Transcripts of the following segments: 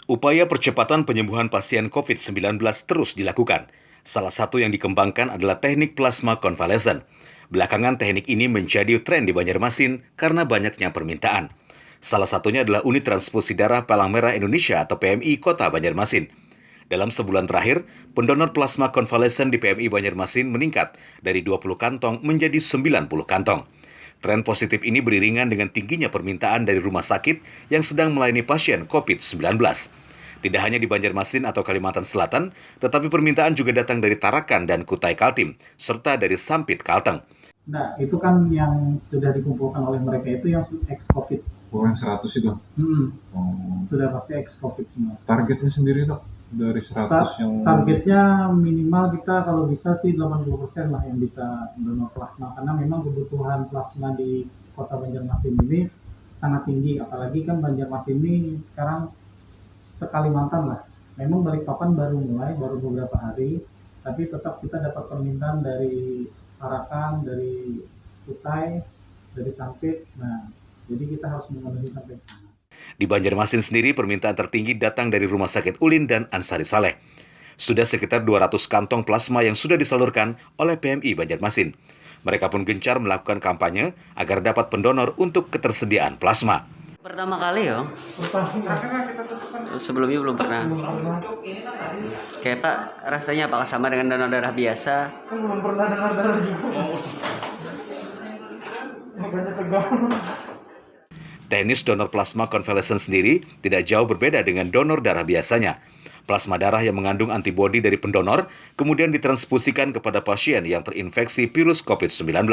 Upaya percepatan penyembuhan pasien COVID-19 terus dilakukan. Salah satu yang dikembangkan adalah teknik plasma konvalesen. Belakangan teknik ini menjadi tren di Banjarmasin karena banyaknya permintaan. Salah satunya adalah Unit Transfusi Darah Palang Merah Indonesia atau PMI Kota Banjarmasin. Dalam sebulan terakhir, pendonor plasma konvalesen di PMI Banjarmasin meningkat dari 20 kantong menjadi 90 kantong. Tren positif ini beriringan dengan tingginya permintaan dari rumah sakit yang sedang melayani pasien COVID-19. Tidak hanya di Banjarmasin atau Kalimantan Selatan, tetapi permintaan juga datang dari Tarakan dan Kutai Kaltim, serta dari Sampit Kalteng. Nah, itu kan yang sudah dikumpulkan oleh mereka itu yang ex-COVID. Oh, yang 100 itu? Sudah pasti ex-COVID semua. Targetnya sendiri, Dok? Dari 100 yang... Targetnya minimal kita kalau bisa sih 80% lah yang bisa donor plasma. Karena memang kebutuhan plasma di kota Banjarmasin ini sangat tinggi. Apalagi kan Banjarmasin ini sekarang se-Kalimantan lah. Memang Balikpapan baru beberapa hari. Tapi tetap kita dapat permintaan dari Tarakan, dari Kutai, dari Sampit. Nah, jadi kita harus memenuhi sampai sana. Di Banjarmasin sendiri, permintaan tertinggi datang dari Rumah Sakit Ulin dan Ansari Saleh. Sudah sekitar 200 kantong plasma yang sudah disalurkan oleh PMI Banjarmasin. Mereka pun gencar melakukan kampanye agar dapat pendonor untuk ketersediaan plasma. Pertama kali ya? Sebelumnya belum pernah. Kayak Pak, rasanya apakah sama dengan donor darah biasa? Belum pernah donor darah juga. Makanya tegang. Teknis donor plasma konvalesen sendiri tidak jauh berbeda dengan donor darah biasanya. Plasma darah yang mengandung antibodi dari pendonor kemudian ditransfusikan kepada pasien yang terinfeksi virus COVID-19.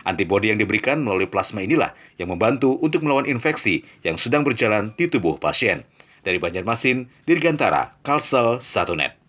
Antibodi yang diberikan melalui plasma inilah yang membantu untuk melawan infeksi yang sedang berjalan di tubuh pasien. Dari Banjarmasin, Dirgantara, Kalsel, 1net.